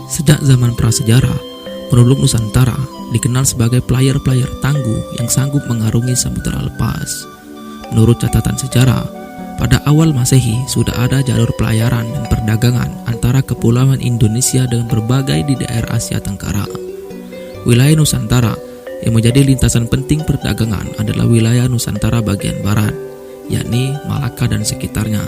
Sejak zaman prasejarah, penduduk Nusantara dikenal sebagai player-player tangguh yang sanggup mengarungi samudera lepas. Menurut catatan sejarah, pada awal Masehi sudah ada jalur pelayaran dan perdagangan antara kepulauan Indonesia dengan berbagai di daerah Asia Tenggara. Wilayah Nusantara yang menjadi lintasan penting perdagangan adalah wilayah Nusantara bagian barat, yakni Malaka dan sekitarnya.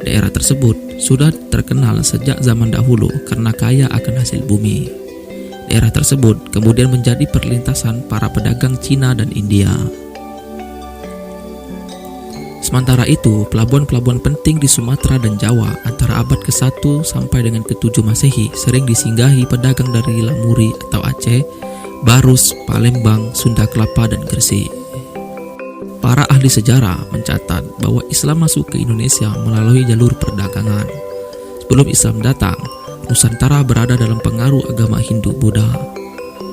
Daerah tersebut sudah terkenal sejak zaman dahulu karena kaya akan hasil bumi. Daerah tersebut kemudian menjadi perlintasan para pedagang Cina dan India. Sementara itu, pelabuhan-pelabuhan penting di Sumatera dan Jawa antara abad ke-1 sampai dengan ke-7 Masehi sering disinggahi pedagang dari Lamuri atau Aceh, Barus, Palembang, Sunda Kelapa, dan Gresik. Para ahli sejarah mencatat bahwa Islam masuk ke Indonesia melalui jalur perdagangan. Sebelum Islam datang, Nusantara berada dalam pengaruh agama Hindu-Buddha.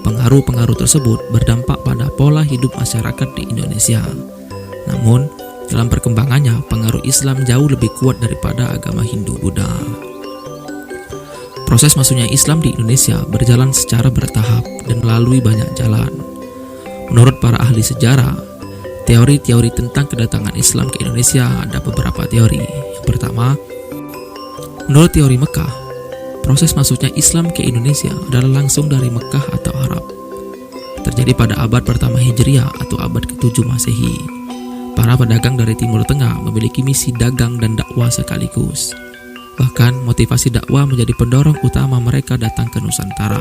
Pengaruh-pengaruh tersebut berdampak pada pola hidup masyarakat di Indonesia. Namun, dalam perkembangannya, pengaruh Islam jauh lebih kuat daripada agama Hindu-Buddha. Proses masuknya Islam di Indonesia berjalan secara bertahap dan melalui banyak jalan. Menurut para ahli sejarah, teori-teori tentang kedatangan Islam ke Indonesia ada beberapa teori. Yang pertama, menurut teori Mekah, proses masuknya Islam ke Indonesia adalah langsung dari Mekah atau Arab. Terjadi pada abad pertama Hijriah atau abad ke-7 Masehi. Para pedagang dari Timur Tengah memiliki misi dagang dan dakwah sekaligus. Bahkan motivasi dakwah menjadi pendorong utama mereka datang ke Nusantara.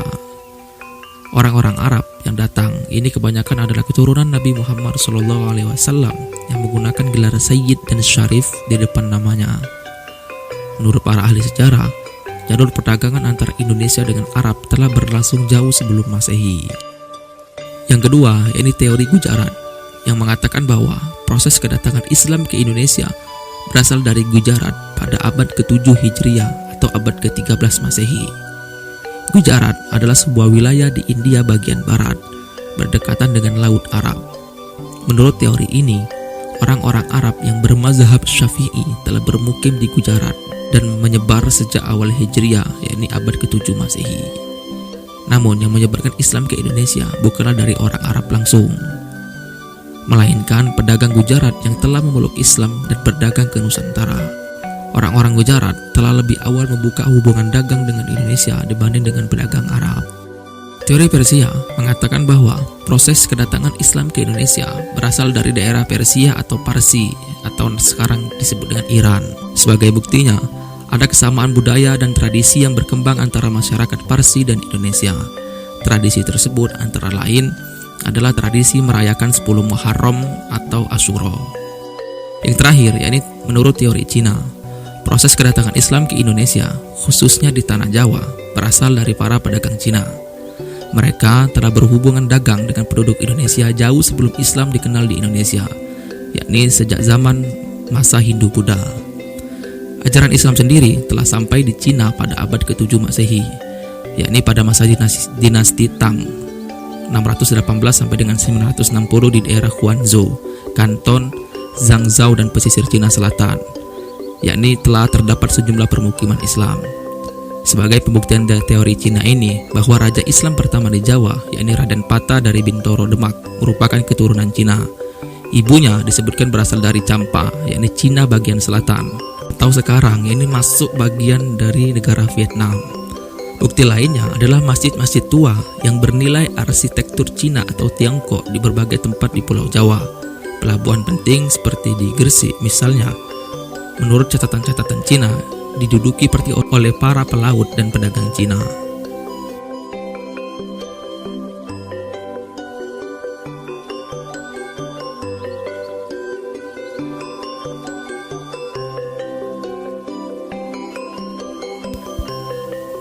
Orang-orang Arab yang datang ini kebanyakan adalah keturunan Nabi Muhammad SAW yang menggunakan gelar Sayyid dan Syarif di depan namanya. Menurut para ahli sejarah, jalur perdagangan antara Indonesia dengan Arab telah berlangsung jauh sebelum Masehi. Yang kedua, yakni teori Gujarat, yang mengatakan bahwa proses kedatangan Islam ke Indonesia berasal dari Gujarat pada abad ke-7 Hijriah atau abad ke-13 Masehi. Gujarat adalah sebuah wilayah di India bagian barat, berdekatan dengan Laut Arab. Menurut teori ini, orang-orang Arab yang bermazhab Syafi'i telah bermukim di Gujarat dan menyebar sejak awal Hijriah, yakni abad ke-7 Masehi. Namun yang menyebarkan Islam ke Indonesia bukanlah dari orang Arab langsung, melainkan pedagang Gujarat yang telah memeluk Islam dan berdagang ke Nusantara. Orang-orang Gujarat telah lebih awal membuka hubungan dagang dengan Indonesia dibanding dengan pedagang Arab. Teori Persia mengatakan bahwa proses kedatangan Islam ke Indonesia berasal dari daerah Persia atau Parsi atau sekarang disebut dengan Iran. Sebagai buktinya, ada kesamaan budaya dan tradisi yang berkembang antara masyarakat Parsi dan Indonesia. Tradisi tersebut antara lain adalah tradisi merayakan 10 Muharram atau Asyura. Yang terakhir, yakni menurut teori Cina, proses kedatangan Islam ke Indonesia, khususnya di tanah Jawa, berasal dari para pedagang Cina. Mereka telah berhubungan dagang dengan penduduk Indonesia jauh sebelum Islam dikenal di Indonesia, yakni sejak zaman masa Hindu-Buddha. Ajaran Islam sendiri telah sampai di Cina pada abad ke-7 Masehi, yakni pada masa dinasti Tang, 618 sampai dengan 960 di daerah Huanzhou, Kanton, Zhangzhou dan pesisir Cina Selatan, yakni telah terdapat sejumlah permukiman Islam. Sebagai pembuktian dari teori Cina ini bahwa raja Islam pertama di Jawa, yakni Raden Pata dari Bintoro Demak, merupakan keturunan Cina. Ibunya disebutkan berasal dari Champa, yakni Cina bagian selatan, atau sekarang ini masuk bagian dari negara Vietnam. Bukti lainnya adalah masjid-masjid tua yang bernilai arsitektur Cina atau Tiongkok di berbagai tempat di Pulau Jawa. Pelabuhan penting seperti di Gresik misalnya, menurut catatan-catatan Cina, diduduki oleh para pelaut dan pedagang Cina.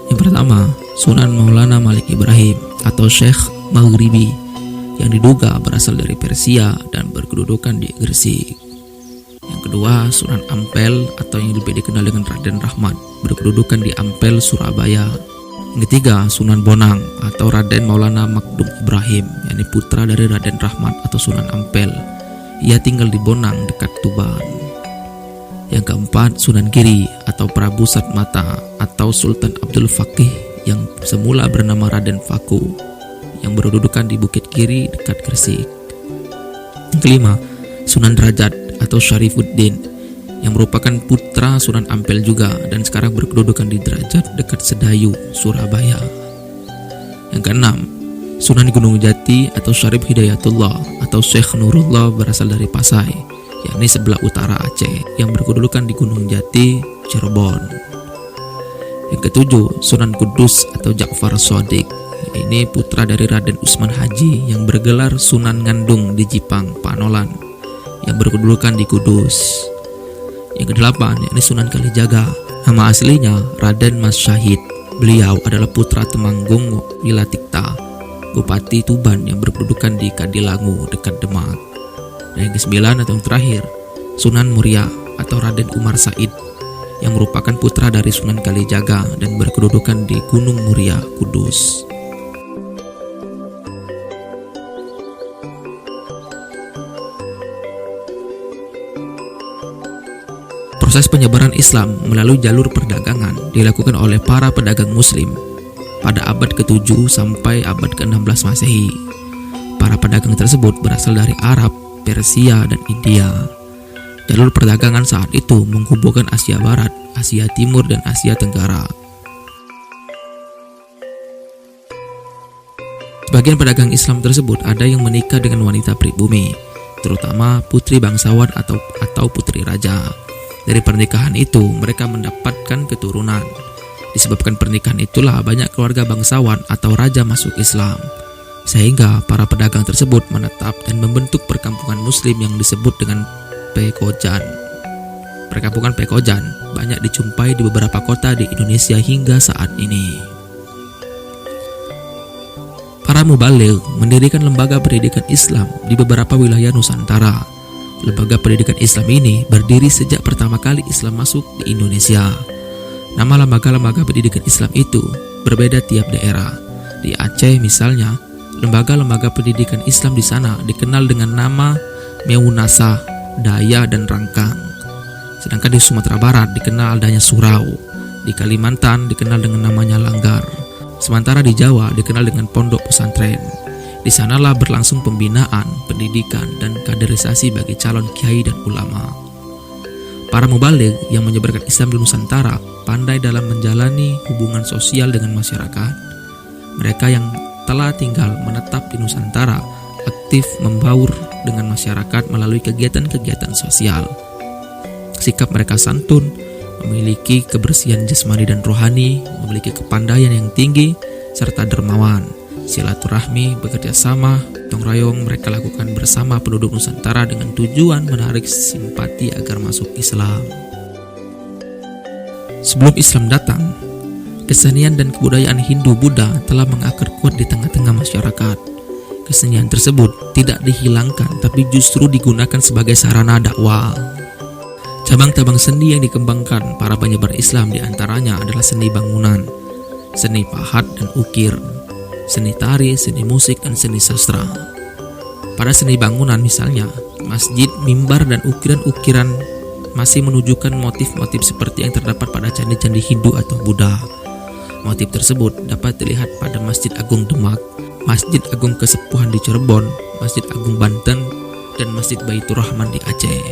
Yang pertama, Sunan Maulana Malik Ibrahim atau Syekh Maghribi yang diduga berasal dari Persia dan berkedudukan di Gresik. Yang kedua, Sunan Ampel atau yang lebih dikenal dengan Raden Rahmat, berkedudukan di Ampel, Surabaya. Yang ketiga, Sunan Bonang atau Raden Maulana Makdum Ibrahim, yakni putra dari Raden Rahmat atau Sunan Ampel. Ia tinggal di Bonang dekat Tuban. Yang keempat, Sunan Giri atau Prabu Satmata atau Sultan Abdul Faqih yang semula bernama Raden Faku yang berkedudukan di Bukit Kiri dekat Gresik. Yang kelima, Sunan Derajat atau Syarifuddin yang merupakan putra Sunan Ampel juga dan sekarang berkedudukan di Derajat dekat Sedayu, Surabaya. Yang keenam, Sunan Gunung Jati atau Syarif Hidayatullah atau Syekh Nurullah berasal dari Pasai, yakni sebelah utara Aceh yang berkedudukan di Gunung Jati, Cirebon. Yang ketujuh, Sunan Kudus atau Ja'far Shadiq. Ini putra dari Raden Usman Haji yang bergelar Sunan Ngandung di Jipang, Panolan, yang berkedudukan di Kudus. Yang kedelapan, yakni Sunan Kalijaga. Nama aslinya Raden Mas Syahid. Beliau adalah putra Temanggung Wilatikta, Bupati Tuban yang berkedudukan di Kadilangu dekat Demak. Dan yang kesembilan atau yang terakhir, Sunan Muria atau Raden Umar Said yang merupakan putra dari Sunan Kalijaga dan berkedudukan di Gunung Muria, Kudus. Proses penyebaran Islam melalui jalur perdagangan dilakukan oleh para pedagang Muslim pada abad ke-7 sampai abad ke-16 Masehi. Para pedagang tersebut berasal dari Arab, Persia, dan India. Jalur perdagangan saat itu menghubungkan Asia Barat, Asia Timur, dan Asia Tenggara. Sebagian pedagang Islam tersebut ada yang menikah dengan wanita pribumi, terutama putri bangsawan atau putri raja. Dari pernikahan itu mereka mendapatkan keturunan. Disebabkan pernikahan itulah banyak keluarga bangsawan atau raja masuk Islam, sehingga para pedagang tersebut menetap dan membentuk perkampungan Muslim yang disebut dengan Pekojan. Perkampungan Pekojan banyak dijumpai di beberapa kota di Indonesia hingga saat ini. Para mubaligh mendirikan lembaga pendidikan Islam di beberapa wilayah Nusantara. Lembaga pendidikan Islam ini berdiri sejak pertama kali Islam masuk di Indonesia. Nama lembaga-lembaga pendidikan Islam itu berbeda tiap daerah. Di Aceh misalnya, lembaga-lembaga pendidikan Islam di sana dikenal dengan nama Meunasah, Daya, dan Rangkang. Sedangkan di Sumatera Barat dikenal adanya Surau. Di Kalimantan dikenal dengan namanya Langgar. Sementara di Jawa dikenal dengan Pondok Pesantren. Di sanalah berlangsung pembinaan, pendidikan, dan kaderisasi bagi calon kiai dan ulama. Para mubaligh yang menyebarkan Islam di Nusantara pandai dalam menjalani hubungan sosial dengan masyarakat. Mereka yang telah tinggal menetap di Nusantara aktif membaur dengan masyarakat melalui kegiatan-kegiatan sosial. Sikap mereka santun, memiliki kebersihan jasmani dan rohani, memiliki kepandaian yang tinggi, serta dermawan. Silaturahmi, bekerja sama, gotong royong mereka lakukan bersama penduduk Nusantara dengan tujuan menarik simpati agar masuk Islam. Sebelum Islam datang, kesenian dan kebudayaan Hindu-Buddha telah mengakar kuat di tengah-tengah masyarakat. Kesenian tersebut tidak dihilangkan, tapi justru digunakan sebagai sarana dakwah. Cabang-cabang seni yang dikembangkan para penyebar Islam diantaranya adalah seni bangunan, seni pahat dan ukir, seni tari, seni musik, dan seni sastra. Pada seni bangunan misalnya, masjid, mimbar, dan ukiran-ukiran masih menunjukkan motif-motif seperti yang terdapat pada candi-candi Hindu atau Buddha. Motif tersebut dapat dilihat pada Masjid Agung Demak, Masjid Agung Kesepuhan di Cirebon, Masjid Agung Banten, dan Masjid Baitur Rahman di Aceh.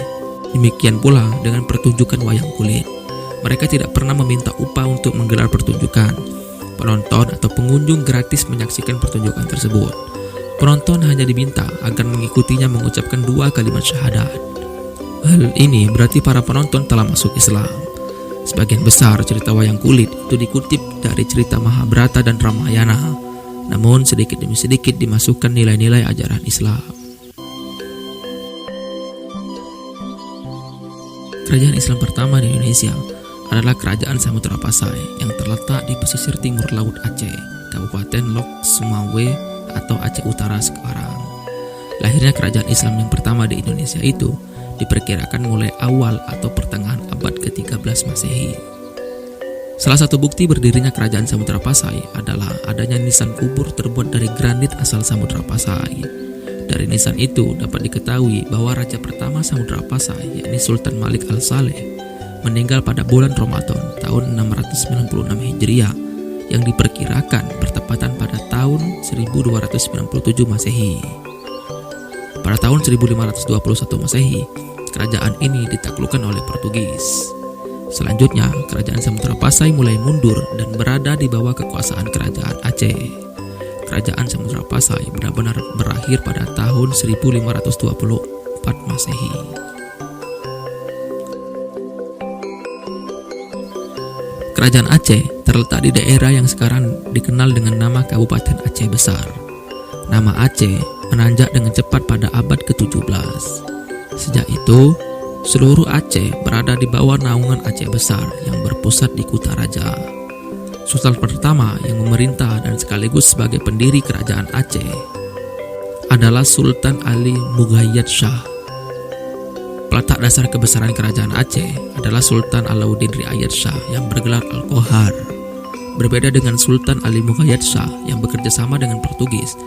Demikian pula dengan pertunjukan wayang kulit. Mereka tidak pernah meminta upah untuk menggelar pertunjukan. Penonton atau pengunjung gratis menyaksikan pertunjukan tersebut. Penonton hanya diminta agar mengikutinya mengucapkan 2 kalimat syahadat. Hal ini berarti para penonton telah masuk Islam. Sebagian besar cerita wayang kulit itu dikutip dari cerita Mahabharata dan Ramayana, namun sedikit demi sedikit dimasukkan nilai-nilai ajaran Islam. Kerajaan Islam pertama di Indonesia adalah Kerajaan Samudra Pasai yang terletak di pesisir timur Laut Aceh, Kabupaten Lok Sumawe atau Aceh Utara sekarang. Lahirnya kerajaan Islam yang pertama di Indonesia itu diperkirakan mulai awal atau pertengahan abad ke-13 Masehi. Salah satu bukti berdirinya Kerajaan Samudra Pasai adalah adanya nisan kubur terbuat dari granit asal Samudra Pasai. Dari nisan itu dapat diketahui bahwa raja pertama Samudra Pasai, yakni Sultan Malik Al-Saleh, meninggal pada bulan Ramadan tahun 696 Hijriah yang diperkirakan bertepatan pada tahun 1297 Masehi. Pada tahun 1521 Masehi, kerajaan ini ditaklukkan oleh Portugis. Selanjutnya, kerajaan Samudra Pasai mulai mundur dan berada di bawah kekuasaan kerajaan Aceh. Kerajaan Samudra Pasai benar-benar berakhir pada tahun 1524 Masehi. Kerajaan Aceh terletak di daerah yang sekarang dikenal dengan nama Kabupaten Aceh Besar. Nama Aceh menanjak dengan cepat pada abad ke-17. Sejak itu, seluruh Aceh berada di bawah naungan Aceh Besar yang berpusat di Kutaraja. Sultan pertama yang memerintah dan sekaligus sebagai pendiri kerajaan Aceh adalah Sultan Ali Mughayat Shah. Peletak dasar kebesaran kerajaan Aceh adalah Sultan Alauddin Riayat Shah yang bergelar Al-Qohar. Berbeda dengan Sultan Ali Mughayat Shah yang bekerja sama dengan Portugis,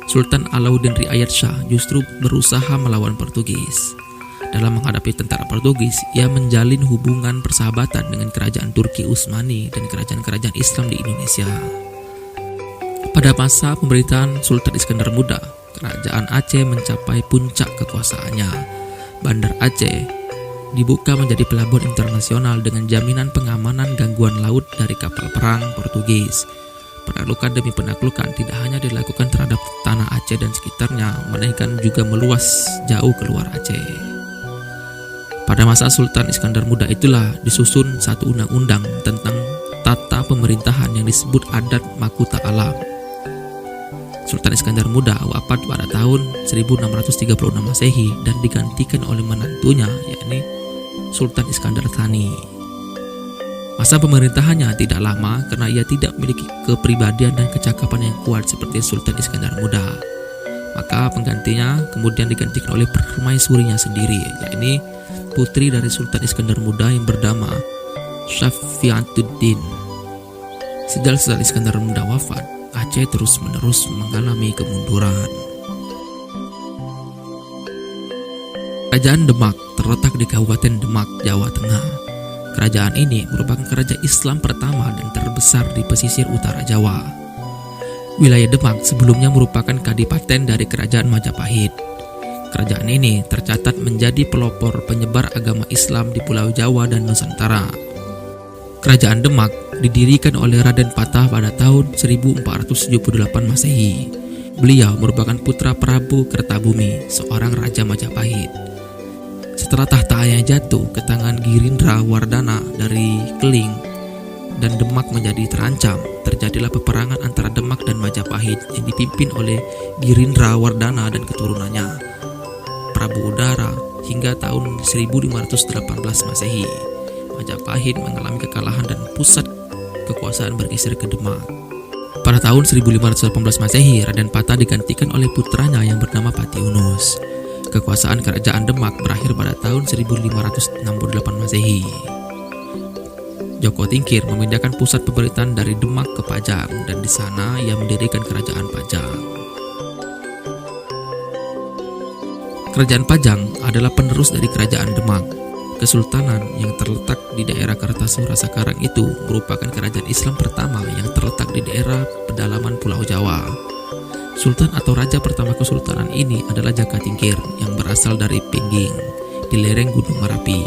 Sultan Alauddin Riayat Shah justru berusaha melawan Portugis. Dalam menghadapi tentara Portugis, ia menjalin hubungan persahabatan dengan kerajaan Turki Utsmani dan kerajaan-kerajaan Islam di Indonesia. Pada masa pemerintahan Sultan Iskandar Muda, kerajaan Aceh mencapai puncak kekuasaannya. Bandar Aceh dibuka menjadi pelabuhan internasional dengan jaminan pengamanan gangguan laut dari kapal perang Portugis. Penaklukan demi penaklukan tidak hanya dilakukan terhadap tanah Aceh dan sekitarnya, melainkan juga meluas jauh keluar Aceh. Pada masa Sultan Iskandar Muda itulah disusun satu undang-undang tentang tata pemerintahan yang disebut Adat Makuta Alam. Sultan Iskandar Muda wafat pada tahun 1636 Masehi dan digantikan oleh menantunya, yakni Sultan Iskandar Tsani. Masa pemerintahannya tidak lama karena ia tidak memiliki kepribadian dan kecakapan yang kuat seperti Sultan Iskandar Muda. Maka penggantinya kemudian digantikan oleh permaisurinya sendiri, yakni putri dari Sultan Iskandar Muda yang bernama Syafiatuddin. Sejak Sultan Iskandar Muda wafat, Aceh terus-menerus mengalami kemunduran. Kerajaan Demak terletak di Kabupaten Demak, Jawa Tengah. Kerajaan ini merupakan kerajaan Islam pertama dan terbesar di pesisir utara Jawa. Wilayah Demak sebelumnya merupakan kadipaten dari Kerajaan Majapahit. Kerajaan ini tercatat menjadi pelopor penyebar agama Islam di Pulau Jawa dan Nusantara. Kerajaan Demak didirikan oleh Raden Patah pada tahun 1478 Masehi. Beliau merupakan putra Prabu Kertabumi, seorang raja Majapahit. Setelah tahtanya jatuh ke tangan Girindra Wardana dari Keling dan Demak menjadi terancam, terjadilah peperangan antara Demak dan Majapahit yang dipimpin oleh Girindra Wardana dan keturunannya, Prabu Udara, hingga tahun 1518 Masehi. Majapahit mengalami kekalahan dan pusat kekuasaan bergeser ke Demak. Pada tahun 1518 Masehi, Raden Patah digantikan oleh putranya yang bernama Patiunus. Kekuasaan kerajaan Demak berakhir pada tahun 1568 Masehi. Joko Tingkir memindahkan pusat pemerintahan dari Demak ke Pajang dan di sana ia mendirikan kerajaan Pajang. Kerajaan Pajang adalah penerus dari kerajaan Demak. Kesultanan yang terletak di daerah Kartasura sekarang itu merupakan kerajaan Islam pertama yang terletak di daerah pedalaman Pulau Jawa. Sultan atau raja pertama kesultanan ini adalah Jaka Tingkir yang berasal dari Pengging di lereng Gunung Merapi.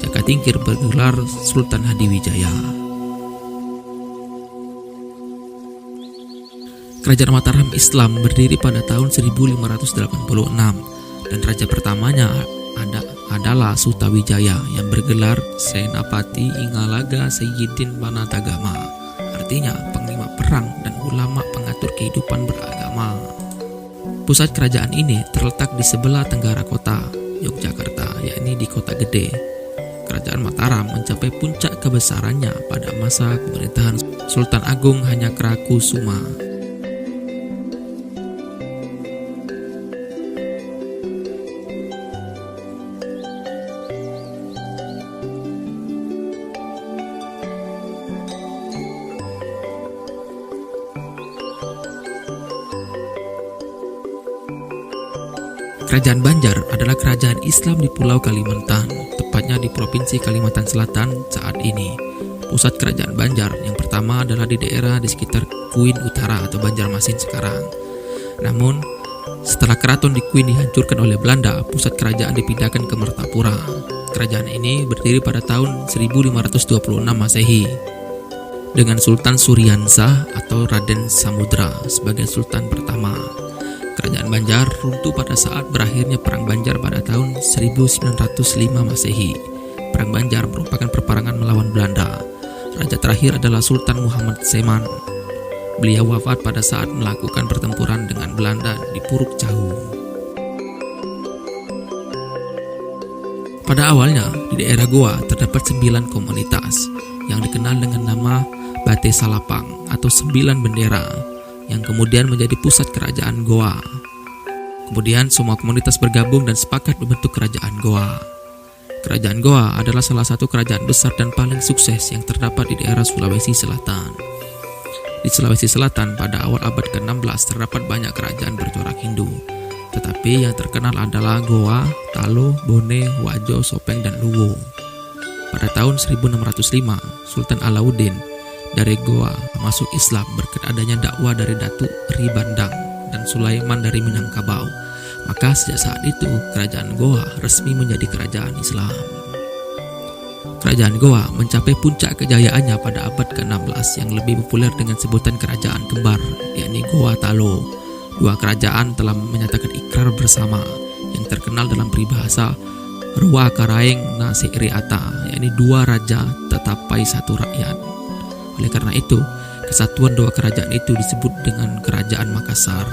Jaka Tingkir bergelar Sultan Hadiwijaya. Kerajaan Mataram Islam berdiri pada tahun 1586 dan raja pertamanya adalah Sutawijaya yang bergelar Senapati Ingalaga Sayyidin Manatagama, artinya panglima perang dan ulama pengatur kehidupan beragama. Pusat kerajaan ini terletak di sebelah tenggara kota Yogyakarta, yakni di Kota Gede. Kerajaan Mataram mencapai puncak kebesarannya pada masa pemerintahan Sultan Agung Hanyakarakusuma. Kerajaan Banjar adalah kerajaan Islam di Pulau Kalimantan, tepatnya di Provinsi Kalimantan Selatan saat ini. pusat kerajaan Banjar yang pertama adalah di daerah di sekitar Kuin Utara atau Banjarmasin sekarang. Namun, setelah keraton di Kuin dihancurkan oleh Belanda, pusat kerajaan dipindahkan ke Martapura. Kerajaan ini berdiri pada tahun 1526 Masehi dengan Sultan Suryansah atau Raden Samudra sebagai sultan pertama. Kerajaan Banjar runtuh pada saat berakhirnya Perang Banjar pada tahun 1905 Masehi. Perang Banjar merupakan perperangan melawan Belanda. Raja terakhir adalah Sultan Muhammad Seman. Beliau wafat pada saat melakukan pertempuran dengan Belanda di Puruk Cahu. Pada awalnya, di daerah Goa terdapat 9 komunitas yang dikenal dengan nama Bate Salapang atau 9 bendera, yang kemudian menjadi pusat kerajaan Goa. Kemudian semua komunitas bergabung dan sepakat membentuk kerajaan Goa. Kerajaan Goa adalah salah satu kerajaan besar dan paling sukses yang terdapat di daerah Sulawesi Selatan. Di Sulawesi Selatan pada awal abad ke-16 terdapat banyak kerajaan bercorak Hindu. Tetapi yang terkenal adalah Goa, Talo, Bone, Wajo, Sopeng, dan Luwu. Pada tahun 1605, Sultan Alauddin dari Goa masuk Islam berkat adanya dakwah dari Datuk Ri Bandang dan Sulaiman dari Minangkabau. Maka sejak saat itu kerajaan Goa resmi menjadi kerajaan Islam. Kerajaan Goa mencapai puncak kejayaannya pada abad ke-16 yang lebih populer dengan sebutan kerajaan kembar, yakni Goa Talo. Dua kerajaan telah menyatakan ikrar bersama yang terkenal dalam peribahasa Rua Karaeng na Seiriata, yakni dua raja tetapai satu rakyat. Oleh karena itu, kesatuan dua kerajaan itu disebut dengan Kerajaan Makassar.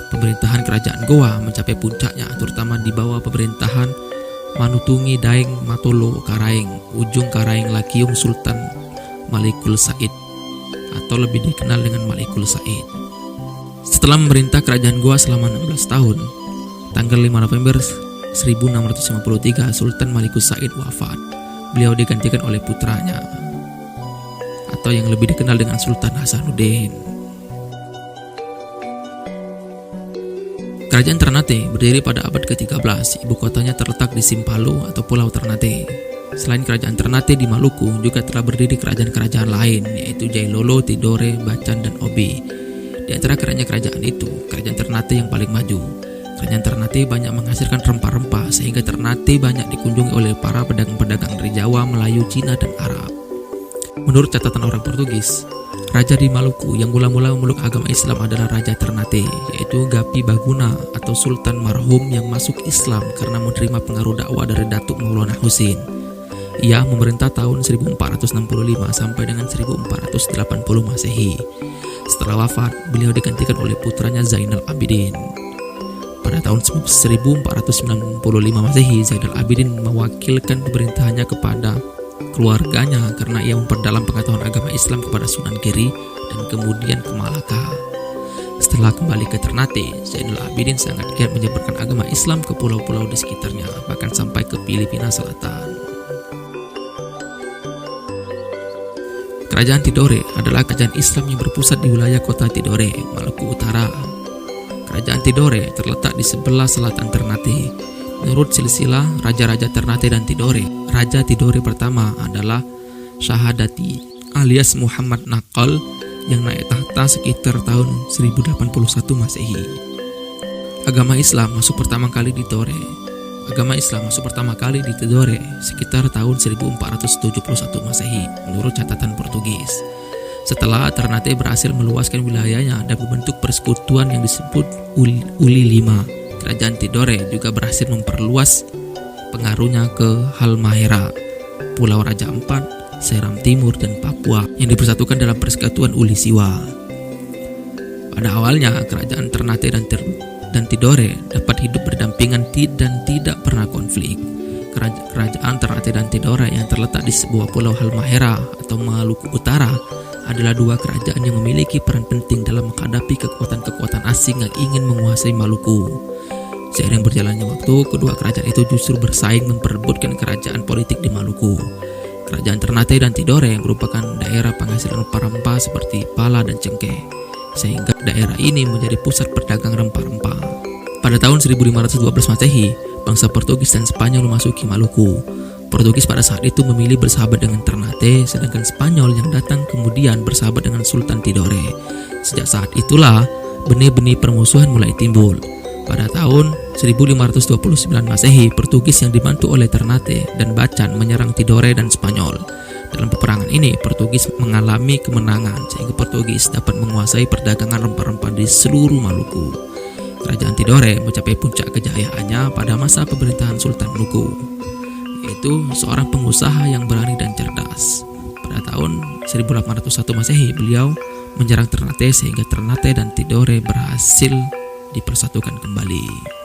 Pemerintahan kerajaan Goa mencapai puncaknya terutama di bawah pemerintahan Manutungi Daeng Matolo Karaeng, ujung Karaeng Lakiung Sultan Malikul Said atau lebih dikenal dengan Malikul Said. Setelah memerintah kerajaan Goa selama 16 tahun, tanggal 5 November 1653 Sultan Malikul Said wafat. Beliau digantikan oleh putranya atau yang lebih dikenal dengan Sultan Hasanuddin. Kerajaan Ternate berdiri pada abad ke-13. Ibu kotanya terletak di Simpalo atau Pulau Ternate. Selain kerajaan Ternate di Maluku, juga telah berdiri kerajaan-kerajaan lain, yaitu Jailolo, Tidore, Bacan, dan Obi. Di antara kerajaan itu, kerajaan Ternate yang paling maju. Kerajaan Ternate banyak menghasilkan rempah-rempah sehingga Ternate banyak dikunjungi oleh para pedagang-pedagang dari Jawa, Melayu, Cina, dan Arab. Menurut catatan orang Portugis, raja di Maluku yang mula-mula memeluk agama Islam adalah Raja Ternate, yaitu Gapi Baguna atau Sultan marhum yang masuk Islam karena menerima pengaruh dakwah dari Datuk Maulana Husin. Ia memerintah tahun 1465 sampai dengan 1480 Masehi. Setelah wafat, beliau digantikan oleh putranya Zainal Abidin. Pada tahun 1495 Masehi, Zainal Abidin mewakilkan pemerintahannya kepada keluarganya karena ia memperdalam pengetahuan agama Islam kepada Sunan Giri dan kemudian ke Malaka. Setelah kembali ke Ternate, Zainal Abidin sangat giat menyebarkan agama Islam ke pulau-pulau di sekitarnya, bahkan sampai ke Filipina Selatan. Kerajaan Tidore adalah kerajaan Islam yang berpusat di wilayah kota Tidore, Maluku Utara. Kerajaan Tidore terletak di sebelah selatan Ternate. Menurut silsilah raja-raja Ternate dan Tidore, Raja Tidore pertama adalah Syahadati alias Muhammad Nakal yang naik tahta sekitar tahun 1081 Masehi. Agama Islam masuk pertama kali di Tidore sekitar tahun 1471 Masehi menurut catatan Portugis. Setelah Ternate berhasil meluaskan wilayahnya dan membentuk persekutuan yang disebut Uli Lima, kerajaan Tidore juga berhasil memperluas pengaruhnya ke Halmahera, Pulau Raja Ampat, Seram Timur, dan Papua yang dipersatukan dalam persekutuan Uli Siwa. Pada awalnya, kerajaan Ternate dan Tidore dapat hidup berdampingan dan tidak pernah konflik. Kerajaan Ternate dan Tidore yang terletak di sebuah pulau Halmahera atau Maluku Utara adalah dua kerajaan yang memiliki peran penting dalam menghadapi kekuatan-kekuatan asing yang ingin menguasai Maluku. Seiring berjalannya waktu, kedua kerajaan itu justru bersaing memperebutkan kerajaan politik di Maluku. Kerajaan Ternate dan Tidore merupakan daerah penghasil rempah-rempah seperti pala dan cengkeh, sehingga daerah ini menjadi pusat perdagang rempah-rempah. Pada tahun 1512 Masehi, bangsa Portugis dan Spanyol memasuki Maluku. Portugis pada saat itu memilih bersahabat dengan Ternate, sedangkan Spanyol yang datang kemudian bersahabat dengan Sultan Tidore. Sejak saat itulah benih-benih permusuhan mulai timbul. Pada tahun 1529 Masehi, Portugis yang dibantu oleh Ternate dan Bacan menyerang Tidore dan Spanyol. Dalam peperangan ini, Portugis mengalami kemenangan sehingga Portugis dapat menguasai perdagangan rempah-rempah di seluruh Maluku. Kerajaan Tidore mencapai puncak kejayaannya pada masa pemerintahan Sultan Lugu, yaitu seorang pengusaha yang berani dan cerdas. Pada tahun 1801 Masehi, beliau menyerang Ternate sehingga Ternate dan Tidore berhasil dipersatukan kembali.